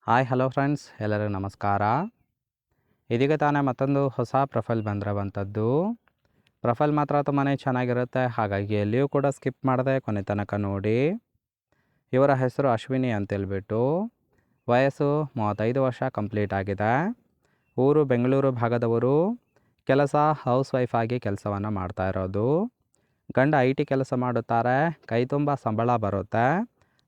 Hi hello friends, ಎಲ್ಲರಿಗೂ ನಮಸ್ಕಾರ. ಇದೀಗ ತಾನೇ ಮತ್ತೊಂದು ಹೊಸ ಪ್ರೊಫೈಲ್ ಬಂದಿರುವಂಥದ್ದು. ಪ್ರೊಫೈಲ್ ಮಾತ್ರ ತುಂಬಾ ಚೆನ್ನಾಗಿರುತ್ತೆ, ಹಾಗಾಗಿ ಎಲ್ಲಿಯೂ ಕೂಡ ಸ್ಕಿಪ್ ಮಾಡದೆ ಕೊನೆ ತನಕ ನೋಡಿ. ಇವರ ಹೆಸರು ಅಶ್ವಿನಿ ಅಂತೇಳ್ಬಿಟ್ಟು. ವಯಸ್ಸು 35 ವರ್ಷ ಕಂಪ್ಲೀಟ್ ಆಗಿದೆ. ಊರು ಬೆಂಗಳೂರು ಭಾಗದವರು. ಕೆಲಸ ಹೌಸ್ ವೈಫ್ ಆಗಿ ಕೆಲಸವನ್ನು ಮಾಡ್ತಾ ಇರೋದು. ಗಂಡ IT ಕೆಲಸ ಮಾಡುತ್ತಾರೆ. ಕೈ ತುಂಬ ಸಂಬಳ ಬರುತ್ತೆ,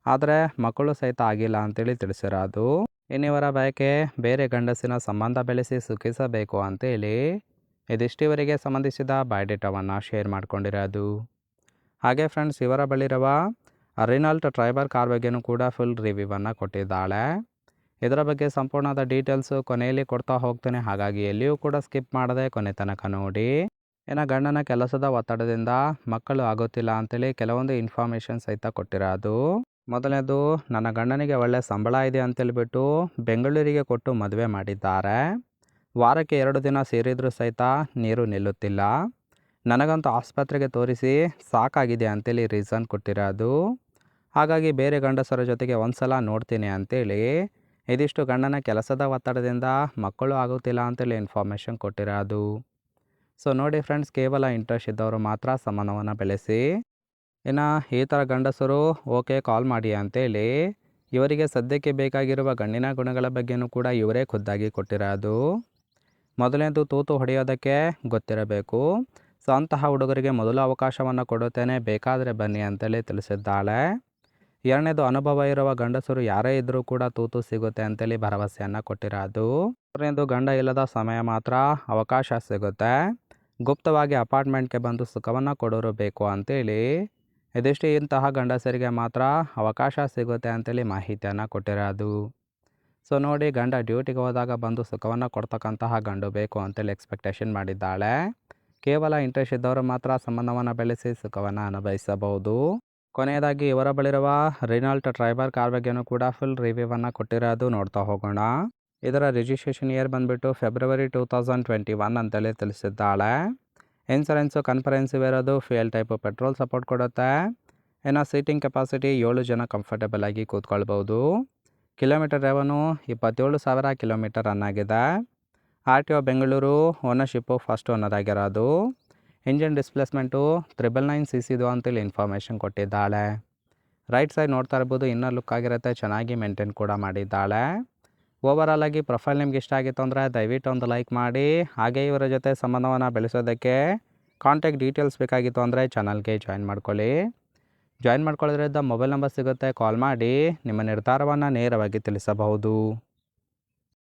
ಆದರೆ ಮಕ್ಕಳು ಸಹಿತ ಆಗಿಲ್ಲ ಅಂತೇಳಿ ತಿಳಿಸಿರೋದು. ಇನ್ನಿವರ ಬಯಕೆ ಬೇರೆ ಗಂಡಸಿನ ಸಂಬಂಧ ಬೆಳೆಸಿ ಸುಖಿಸಬೇಕು ಅಂತೇಳಿ ಇದಿಷ್ಟಿವರಿಗೆ ಸಂಬಂಧಿಸಿದ ಬಯೋಡೇಟಾವನ್ನು ಶೇರ್ ಮಾಡ್ಕೊಂಡಿರೋದು. ಹಾಗೆ ಫ್ರೆಂಡ್ಸ್, ಇವರ ಬಳಿರುವ ರಿನಾಲ್ಟ್ ಟ್ರೈಬರ್ ಕಾರ್ ಬಗ್ಗೆನೂ ಕೂಡ ಫುಲ್ ರಿವ್ಯೂವನ್ನು ಕೊಟ್ಟಿದ್ದಾಳೆ. ಇದರ ಬಗ್ಗೆ ಸಂಪೂರ್ಣದ ಡೀಟೇಲ್ಸು ಕೊನೆಯಲ್ಲಿ ಕೊಡ್ತಾ ಹೋಗ್ತೇನೆ, ಹಾಗಾಗಿ ಎಲ್ಲಿಯೂ ಕೂಡ ಸ್ಕಿಪ್ ಮಾಡದೆ ಕೊನೆ ತನಕ ನೋಡಿ. ಇನ್ನು ಗಂಡನ ಕೆಲಸದ ಒತ್ತಡದಿಂದ ಮಕ್ಕಳು ಆಗೋತಿಲ್ಲ ಅಂತೇಳಿ ಕೆಲವೊಂದು ಇನ್ಫಾರ್ಮೇಷನ್ ಸಹಿತ ಕೊಟ್ಟಿರೋದು. ಮೊದಲನೇದು, ನನ್ನ ಗಂಡನಿಗೆ ಒಳ್ಳೆ ಸಂಬಳ ಇದೆ ಅಂತೇಳ್ಬಿಟ್ಟು ಬೆಂಗಳೂರಿಗೆ ಕೊಟ್ಟು ಮದುವೆ ಮಾಡಿದ್ದಾರೆ. ವಾರಕ್ಕೆ 2 ದಿನ ಸೇರಿದರೂ ಸಹಿತ ನೀರು ನಿಲ್ಲುತ್ತಿಲ್ಲ. ನನಗಂತೂ ಆಸ್ಪತ್ರೆಗೆ ತೋರಿಸಿ ಸಾಕಾಗಿದೆ ಅಂತೇಳಿ ರೀಸನ್ ಕೊಟ್ಟಿರೋದು. ಹಾಗಾಗಿ ಬೇರೆ ಗಂಡಸರ ಜೊತೆಗೆ ಒಂದ್ಸಲ ನೋಡ್ತೀನಿ ಅಂತೇಳಿ ಇದಿಷ್ಟು ಗಂಡನ ಕೆಲಸದ ಒತ್ತಡದಿಂದ ಮಕ್ಕಳು ಆಗುತ್ತಿಲ್ಲ ಅಂತೇಳಿ ಇನ್ಫಾರ್ಮೇಷನ್ ಕೊಟ್ಟಿರೋದು. ಸೊ ನೋಡಿ ಫ್ರೆಂಡ್ಸ್, ಕೇವಲ ಇಂಟ್ರೆಸ್ಟ್ ಇದ್ದವರು ಮಾತ್ರ ಸಂಬಂಧವನ್ನು ಬೆಳೆಸಿ. ಇನ್ನು ಈ ಥರ ಗಂಡಸರು ಓಕೆ ಕಾಲ್ ಮಾಡಿ ಅಂತೇಳಿ ಇವರಿಗೆ ಸದ್ಯಕ್ಕೆ ಬೇಕಾಗಿರುವ ಗಂಡಿನ ಗುಣಗಳ ಬಗ್ಗೆನೂ ಕೂಡ ಇವರೇ ಖುದ್ದಾಗಿ ಕೊಟ್ಟಿರೋದು. ಮೊದಲನೇದು, ತೂತು ಹೊಡೆಯೋದಕ್ಕೆ ಗೊತ್ತಿರಬೇಕು. ಸೊ ಅಂತಹ ಹುಡುಗರಿಗೆ ಮೊದಲು ಅವಕಾಶವನ್ನು ಕೊಡುತ್ತೇನೆ, ಬೇಕಾದರೆ ಬನ್ನಿ ಅಂತೇಳಿ ತಿಳಿಸಿದ್ದಾಳೆ. ಎರಡನೇದು, ಅನುಭವ ಇರುವ ಗಂಡಸರು ಯಾರೇ ಇದ್ದರೂ ಕೂಡ ತೂತು ಸಿಗುತ್ತೆ ಅಂತೇಳಿ ಭರವಸೆಯನ್ನು ಕೊಟ್ಟಿರೋದು. ಮೂರನೇದು, ಗಂಡ ಇಲ್ಲದ ಸಮಯ ಮಾತ್ರ ಅವಕಾಶ ಸಿಗುತ್ತೆ, ಗುಪ್ತವಾಗಿ ಅಪಾರ್ಟ್ಮೆಂಟ್ಗೆ ಬಂದು ಸುಖವನ್ನು ಕೊಡೋರು ಬೇಕು ಅಂತೇಳಿ ಇದಿಷ್ಟು ಇಂತಹ ಗಂಡಸರಿಗೆ ಮಾತ್ರ ಅವಕಾಶ ಸಿಗುತ್ತೆ ಅಂತೇಳಿ ಮಾಹಿತಿಯನ್ನು ಕೊಟ್ಟಿರೋದು. ಸೊ ನೋಡಿ, ಗಂಡ ಡ್ಯೂಟಿಗೆ ಹೋದಾಗ ಬಂದು ಸುಖವನ್ನು ಕೊಡ್ತಕ್ಕಂತಹ ಗಂಡು ಬೇಕು ಅಂತೇಳಿ ಎಕ್ಸ್ಪೆಕ್ಟೇಷನ್ ಮಾಡಿದ್ದಾಳೆ. ಕೇವಲ ಇಂಟ್ರೆಸ್ಟ್ ಇದ್ದವರು ಮಾತ್ರ ಸಂಬಂಧವನ್ನು ಬೆಳೆಸಿ ಸುಖವನ್ನು ಅನುಭವಿಸಬಹುದು. ಕೊನೆಯದಾಗಿ, ಇವರ ಬಳಿರುವ ರಿನಾಲ್ಟ್ ಟ್ರೈಬರ್ ಕಾರ್ ಬಗ್ಗೆನೂ ಕೂಡ ಫುಲ್ ರಿವ್ಯೂವನ್ನು ಕೊಟ್ಟಿರೋದು. ನೋಡ್ತಾ ಹೋಗೋಣ. ಇದರ ರಿಜಿಸ್ಟ್ರೇಷನ್ ಇಯರ್ ಬಂದುಬಿಟ್ಟು ಫೆಬ್ರವರಿ 2021 ಅಂತೇಳಿ ತಿಳಿಸಿದ್ದಾಳೆ. ಇನ್ಸೂರೆನ್ಸು ಕನ್ಫರೆನ್ಸಿವ್ ಇರೋದು, ಫ್ಯೂಯಲ್ ಟೈಪು ಪೆಟ್ರೋಲ್ ಸಪೋರ್ಟ್ ಕೊಡುತ್ತೆ. ಇನ್ನು ಸೀಟಿಂಗ್ ಕೆಪಾಸಿಟಿ 7 ಜನ ಕಂಫರ್ಟಬಲ್ ಆಗಿ ಕೂತ್ಕೊಳ್ಬೋದು. ಕಿಲೋಮೀಟರ್ ರೆವೆನ್ಯೂ 27,000 ಕಿಲೋಮೀಟರ್ ರನ್ ಆಗಿದೆ. RTO Bengaluru. Ownership first owner ಆಗಿರೋದು. ಇಂಜಿನ್ ಡಿಸ್ಪ್ಲೇಸ್ಮೆಂಟು 999 cc ಅಂತೇಳಿ ಇನ್ಫಾರ್ಮೇಷನ್ ಕೊಟ್ಟಿದ್ದಾಳೆ. ರೈಟ್ ಸೈಡ್ ನೋಡ್ತಾ ಇರ್ಬೋದು, ಇನ್ನರ್ ಲುಕ್ ಆಗಿರುತ್ತೆ, ಚೆನ್ನಾಗಿ ಮೇಂಟೈನ್ ಕೂಡ ಮಾಡಿದ್ದಾಳೆ. ಓವರಾಲ್ ಆಗಿ ಪ್ರೊಫೈಲ್ ನಿಮ್ಗೆ ಇಷ್ಟ ಆಗಿತ್ತು ಅಂದರೆ ದಯವಿಟ್ಟು ಒಂದು ಲೈಕ್ ಮಾಡಿ. ಹಾಗೆ ಇವರ ಜೊತೆ ಸಂಬಂಧವನ್ನು ಬೆಳೆಸೋದಕ್ಕೆ ಕಾಂಟ್ಯಾಕ್ಟ್ ಡೀಟೇಲ್ಸ್ ಬೇಕಾಗಿತ್ತು ಅಂದರೆ ಚಾನಲ್ಗೆ ಜಾಯಿನ್ ಮಾಡ್ಕೊಳ್ಳಿ. ಜಾಯಿನ್ ಮಾಡ್ಕೊಳ್ಳೋದ್ರಿಂದ ಮೊಬೈಲ್ ನಂಬರ್ ಸಿಗುತ್ತೆ, ಕಾಲ್ ಮಾಡಿ ನಿಮ್ಮ ನಿರ್ಧಾರವನ್ನು ನೇರವಾಗಿ ತಿಳಿಸಬಹುದು.